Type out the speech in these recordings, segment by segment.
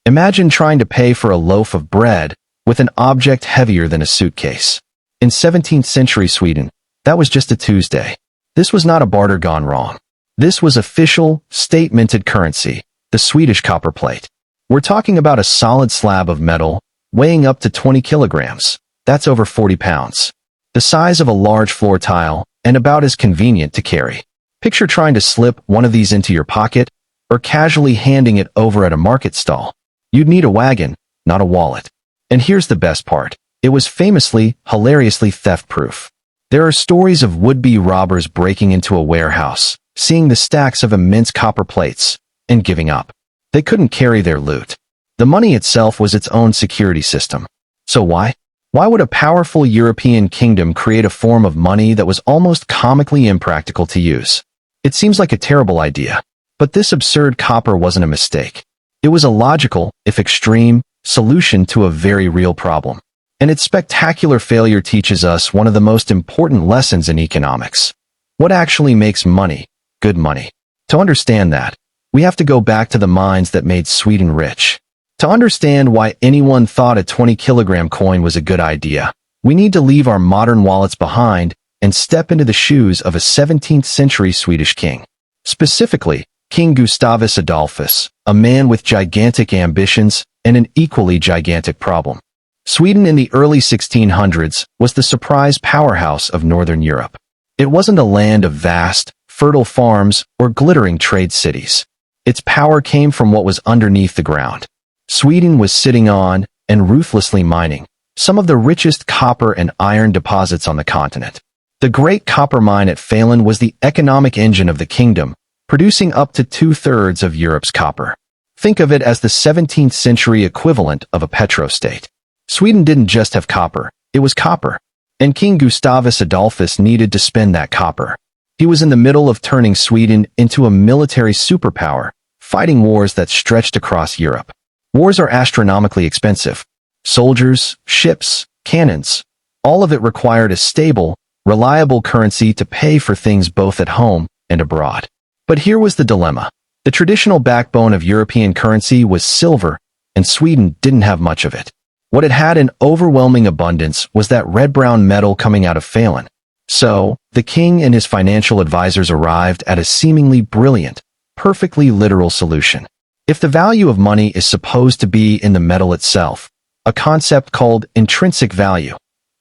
Imagine trying to pay for a loaf of bread with an object heavier than a suitcase. In 17th century Sweden, that was just a Tuesday. This was not a barter gone wrong. This was official, state-minted currency, the Swedish copper plate. We're talking about a solid slab of metal weighing up to 20 kilograms. That's over 40 pounds. The size of a large floor tile and about as convenient to carry. Picture trying to slip one of these into your pocket or casually handing it over at a market stall. You'd need a wagon, not a wallet. And here's the best part. It was famously, hilariously theft-proof. There are stories of would-be robbers breaking into a warehouse, seeing the stacks of immense copper plates, and giving up. They couldn't carry their loot. The money itself was its own security system. So why? Why would a powerful European kingdom create a form of money that was almost comically impractical to use? It seems like a terrible idea. But this absurd copper wasn't a mistake. It was a logical, if extreme, solution to a very real problem. And its spectacular failure teaches us one of the most important lessons in economics. What actually makes money, good money? To understand that, we have to go back to the minds that made Sweden rich. To understand why anyone thought a 20-kilogram coin was a good idea, we need to leave our modern wallets behind and step into the shoes of a 17th-century Swedish king. Specifically, King Gustavus Adolphus, a man with gigantic ambitions and an equally gigantic problem. Sweden in the early 1600s was the surprise powerhouse of Northern Europe. It wasn't a land of vast, fertile farms or glittering trade cities. Its power came from what was underneath the ground. Sweden was sitting on, and ruthlessly mining, some of the richest copper and iron deposits on the continent. The great copper mine at Falun was the economic engine of the kingdom, producing up to 2/3 of Europe's copper. Think of it as the 17th century equivalent of a petrostate. Sweden didn't just have copper, it was copper. And King Gustavus Adolphus needed to spend that copper. He was in the middle of turning Sweden into a military superpower, fighting wars that stretched across Europe. Wars are astronomically expensive. Soldiers, ships, cannons, all of it required a stable, reliable currency to pay for things both at home and abroad. But here was the dilemma. The traditional backbone of European currency was silver, and Sweden didn't have much of it. What it had in overwhelming abundance was that red-brown metal coming out of Falun. So, the king and his financial advisors arrived at a seemingly brilliant, perfectly literal solution. If the value of money is supposed to be in the metal itself, a concept called intrinsic value,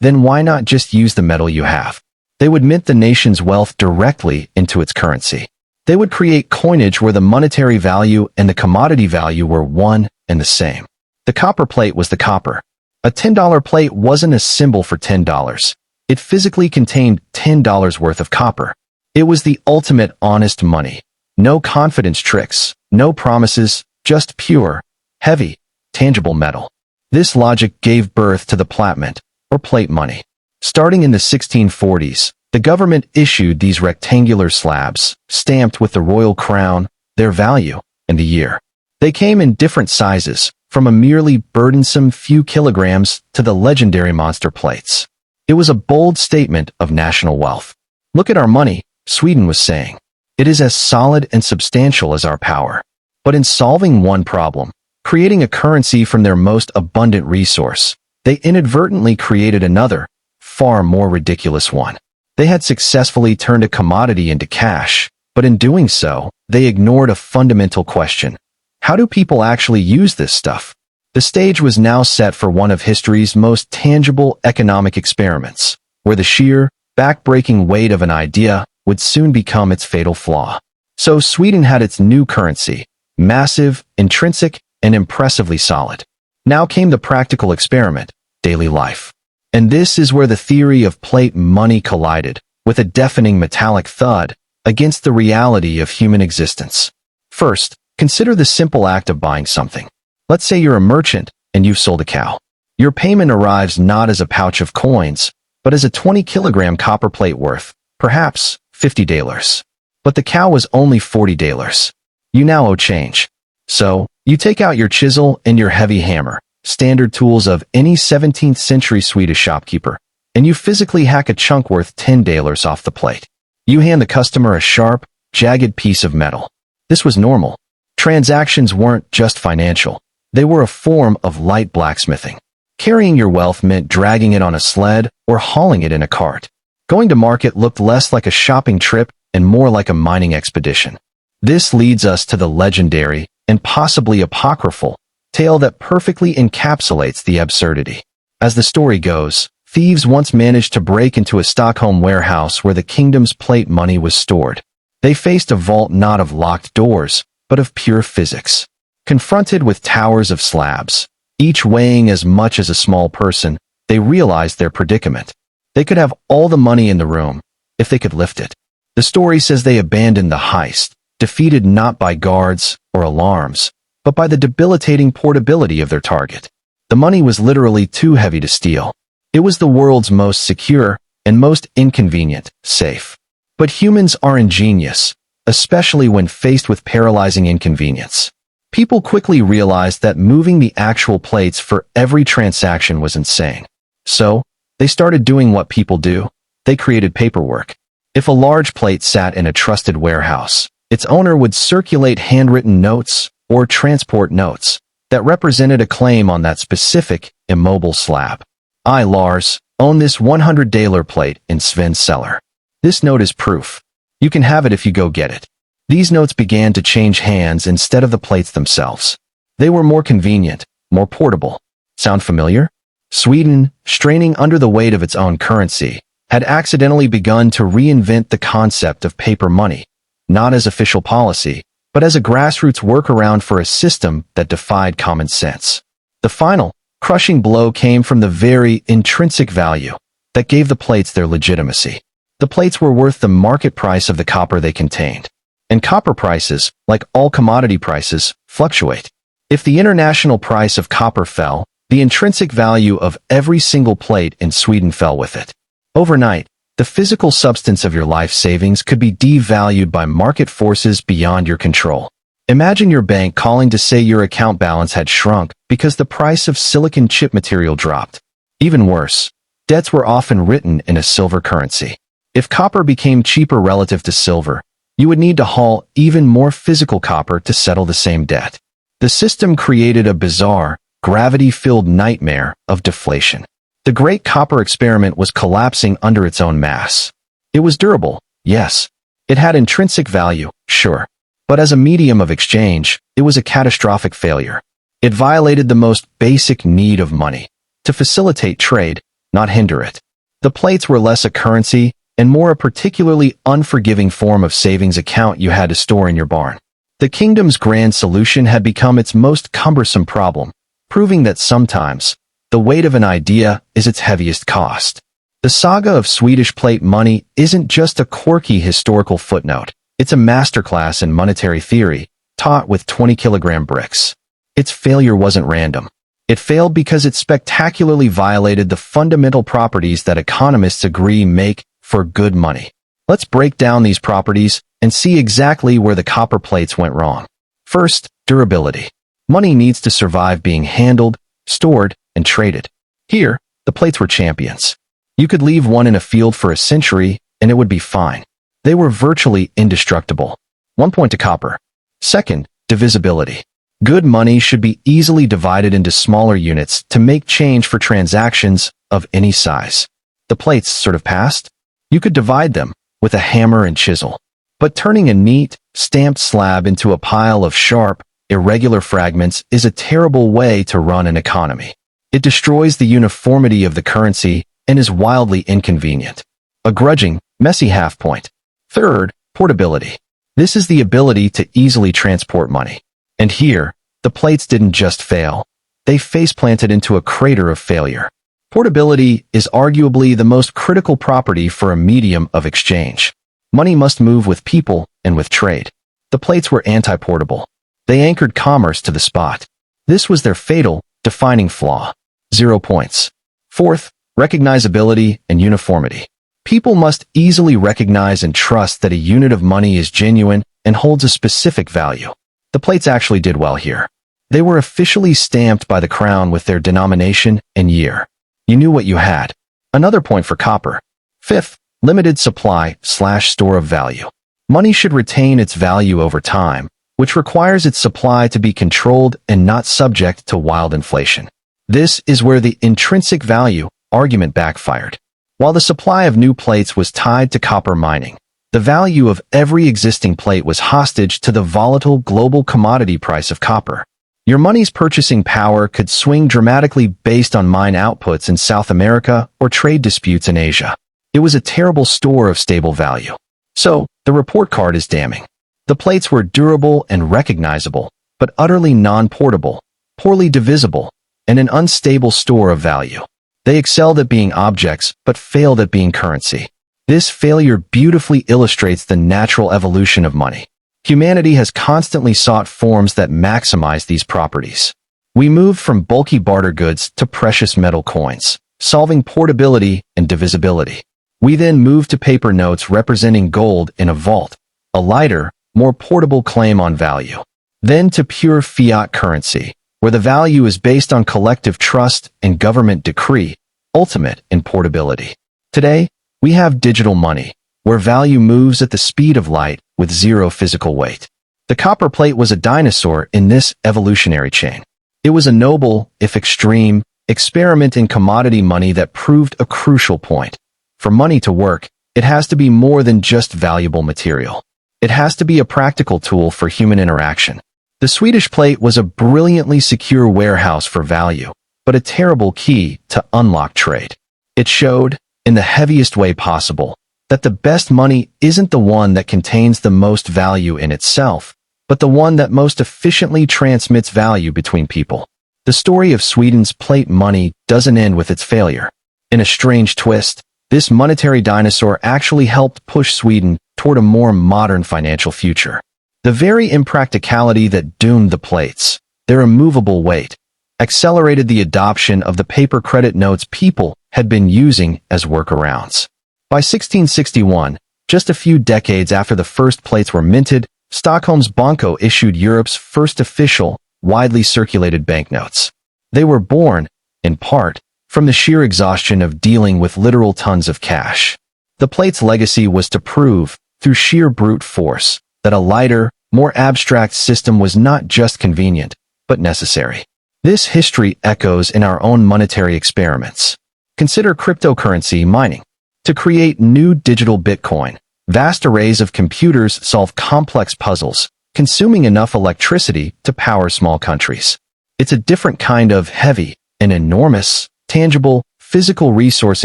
then why not just use the metal you have? They would mint the nation's wealth directly into its currency. They would create coinage where the monetary value and the commodity value were one and the same. The copper plate was the copper. A $10 plate wasn't a symbol for $10. It physically contained $10 worth of copper. It was the ultimate honest money. No confidence tricks, no promises, just pure, heavy, tangible metal. This logic gave birth to the plåtmynt, or plate money. Starting in the 1640s, the government issued these rectangular slabs, stamped with the royal crown, their value, and the year. They came in different sizes, from a merely burdensome few kilograms to the legendary monster plates. It was a bold statement of national wealth. Look at our money, Sweden was saying. It is as solid and substantial as our power. But in solving one problem, creating a currency from their most abundant resource, they inadvertently created another, far more ridiculous one. They had successfully turned a commodity into cash, but in doing so, they ignored a fundamental question. How do people actually use this stuff? The stage was now set for one of history's most tangible economic experiments, where the sheer, back-breaking weight of an idea would soon become its fatal flaw. So Sweden had its new currency, massive, intrinsic, and impressively solid. Now came the practical experiment, daily life. And this is where the theory of plate money collided, with a deafening metallic thud, against the reality of human existence. First, consider the simple act of buying something. Let's say you're a merchant, and you've sold a cow. Your payment arrives not as a pouch of coins, but as a 20-kilogram copper plate worth, perhaps, $50. But the cow was only $40. You now owe change. So, you take out your chisel and your heavy hammer, standard tools of any 17th century Swedish shopkeeper, and you physically hack a chunk worth $10 off the plate. You hand the customer a sharp, jagged piece of metal. This was normal. Transactions weren't just financial. They were a form of light blacksmithing. Carrying your wealth meant dragging it on a sled or hauling it in a cart. Going to market looked less like a shopping trip and more like a mining expedition. This leads us to the legendary, and possibly apocryphal, tale that perfectly encapsulates the absurdity. As the story goes, thieves once managed to break into a Stockholm warehouse where the kingdom's plate money was stored. They faced a vault not of locked doors, but of pure physics. Confronted with towers of slabs, each weighing as much as a small person, they realized their predicament. They could have all the money in the room, if they could lift it. The story says they abandoned the heist, defeated not by guards or alarms, but by the debilitating portability of their target. The money was literally too heavy to steal. It was the world's most secure and most inconvenient safe. But humans are ingenious, especially when faced with paralyzing inconvenience. People quickly realized that moving the actual plates for every transaction was insane. So, they started doing what people do. They created paperwork. If a large plate sat in a trusted warehouse, its owner would circulate handwritten notes or transport notes that represented a claim on that specific, immobile slab. I, Lars, own this 100 plate in Sven's cellar. This note is proof. You can have it if you go get it. These notes began to change hands instead of the plates themselves. They were more convenient, more portable. Sound familiar? Sweden, straining under the weight of its own currency, had accidentally begun to reinvent the concept of paper money, not as official policy, but as a grassroots workaround for a system that defied common sense. The final, crushing blow came from the very intrinsic value that gave the plates their legitimacy. The plates were worth the market price of the copper they contained. And copper prices, like all commodity prices, fluctuate. If the international price of copper fell, the intrinsic value of every single plate in Sweden fell with it. Overnight, the physical substance of your life savings could be devalued by market forces beyond your control. Imagine your bank calling to say your account balance had shrunk because the price of silicon chip material dropped. Even worse, debts were often written in a silver currency. If copper became cheaper relative to silver, you would need to haul even more physical copper to settle the same debt. The system created a bizarre, gravity-filled nightmare of deflation. The great copper experiment was collapsing under its own mass. It was durable, yes. It had intrinsic value, sure. But as a medium of exchange, it was a catastrophic failure. It violated the most basic need of money, to facilitate trade, not hinder it. The plates were less a currency and more a particularly unforgiving form of savings account you had to store in your barn. The kingdom's grand solution had become its most cumbersome problem, proving that sometimes, the weight of an idea is its heaviest cost. The saga of Swedish plate money isn't just a quirky historical footnote. It's a masterclass in monetary theory, taught with 20-kilogram bricks. Its failure wasn't random. It failed because it spectacularly violated the fundamental properties that economists agree make for good money. Let's break down these properties and see exactly where the copper plates went wrong. First, durability. Money needs to survive being handled, stored, and traded. Here, the plates were champions. You could leave one in a field for a century, and it would be fine. They were virtually indestructible. 1 point to copper. Second, divisibility. Good money should be easily divided into smaller units to make change for transactions of any size. The plates sort of passed. You could divide them with a hammer and chisel. But turning a neat, stamped slab into a pile of sharp, irregular fragments is a terrible way to run an economy. It destroys the uniformity of the currency and is wildly inconvenient. A grudging, messy half point. Third, portability. This is the ability to easily transport money. And here, the plates didn't just fail. They face-planted into a crater of failure. Portability is arguably the most critical property for a medium of exchange. Money must move with people and with trade. The plates were anti-portable. They anchored commerce to the spot. This was their fatal, defining flaw. 0 points. Fourth, recognizability and uniformity. People must easily recognize and trust that a unit of money is genuine and holds a specific value. The plates actually did well here. They were officially stamped by the crown with their denomination and year. You knew what you had. Another point for copper. Fifth, limited supply/store of value. Money should retain its value over time, which requires its supply to be controlled and not subject to wild inflation. This is where the intrinsic value argument backfired. While the supply of new plates was tied to copper mining, the value of every existing plate was hostage to the volatile global commodity price of copper. Your money's purchasing power could swing dramatically based on mine outputs in South America or trade disputes in Asia. It was a terrible store of stable value. So, the report card is damning. The plates were durable and recognizable, but utterly non-portable, poorly divisible, and an unstable store of value. They excelled at being objects, but failed at being currency. This failure beautifully illustrates the natural evolution of money. Humanity has constantly sought forms that maximize these properties. We moved from bulky barter goods to precious metal coins, solving portability and divisibility. We then moved to paper notes representing gold in a vault, a lighter, more portable claim on value. Then to pure fiat currency, where the value is based on collective trust and government decree, ultimate in portability. Today, we have digital money, where value moves at the speed of light with zero physical weight. The copper plate was a dinosaur in this evolutionary chain. It was a noble, if extreme, experiment in commodity money that proved a crucial point. For money to work, it has to be more than just valuable material. It has to be a practical tool for human interaction. The Swedish plate was a brilliantly secure warehouse for value, but a terrible key to unlock trade. It showed, in the heaviest way possible, that the best money isn't the one that contains the most value in itself, but the one that most efficiently transmits value between people. The story of Sweden's plate money doesn't end with its failure. In a strange twist, this monetary dinosaur actually helped push Sweden toward a more modern financial future. The very impracticality that doomed the plates, their immovable weight, accelerated the adoption of the paper credit notes people had been using as workarounds. By 1661, just a few decades after the first plates were minted, Stockholm's Banco issued Europe's first official, widely circulated banknotes. They were born, in part, from the sheer exhaustion of dealing with literal tons of cash. The plate's legacy was to prove, through sheer brute force, that a lighter, more abstract system was not just convenient, but necessary. This history echoes in our own monetary experiments. Consider cryptocurrency mining. To create new digital Bitcoin, vast arrays of computers solve complex puzzles, consuming enough electricity to power small countries. It's a different kind of heavy, an enormous, tangible, physical resource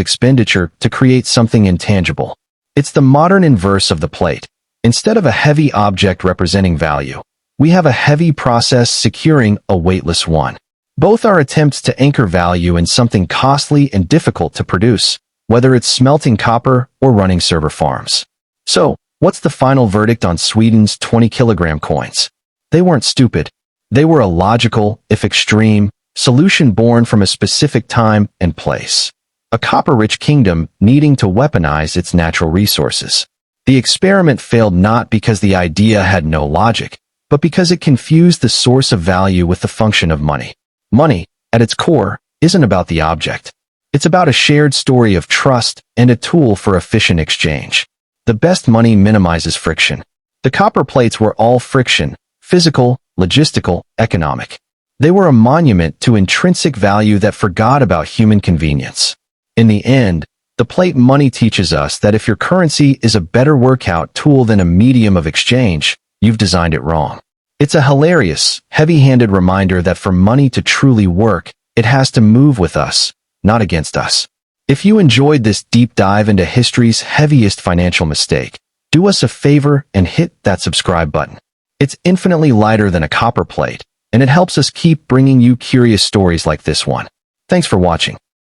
expenditure to create something intangible. It's the modern inverse of the plate. Instead of a heavy object representing value, we have a heavy process securing a weightless one. Both are attempts to anchor value in something costly and difficult to produce, whether it's smelting copper or running server farms. So, what's the final verdict on Sweden's 20-kilogram coins? They weren't stupid. They were a logical, if extreme, solution born from a specific time and place. A copper-rich kingdom needing to weaponize its natural resources. The experiment failed not because the idea had no logic, but because it confused the source of value with the function of money. Money, at its core, isn't about the object. It's about a shared story of trust and a tool for efficient exchange. The best money minimizes friction. The copper plates were all friction, physical, logistical, economic. They were a monument to intrinsic value that forgot about human convenience. In the end, the plate money teaches us that if your currency is a better workout tool than a medium of exchange, you've designed it wrong. It's a hilarious, heavy-handed reminder that for money to truly work, it has to move with us, not against us. If you enjoyed this deep dive into history's heaviest financial mistake, do us a favor and hit that subscribe button. It's infinitely lighter than a copper plate, and it helps us keep bringing you curious stories like this one. Thanks for watching.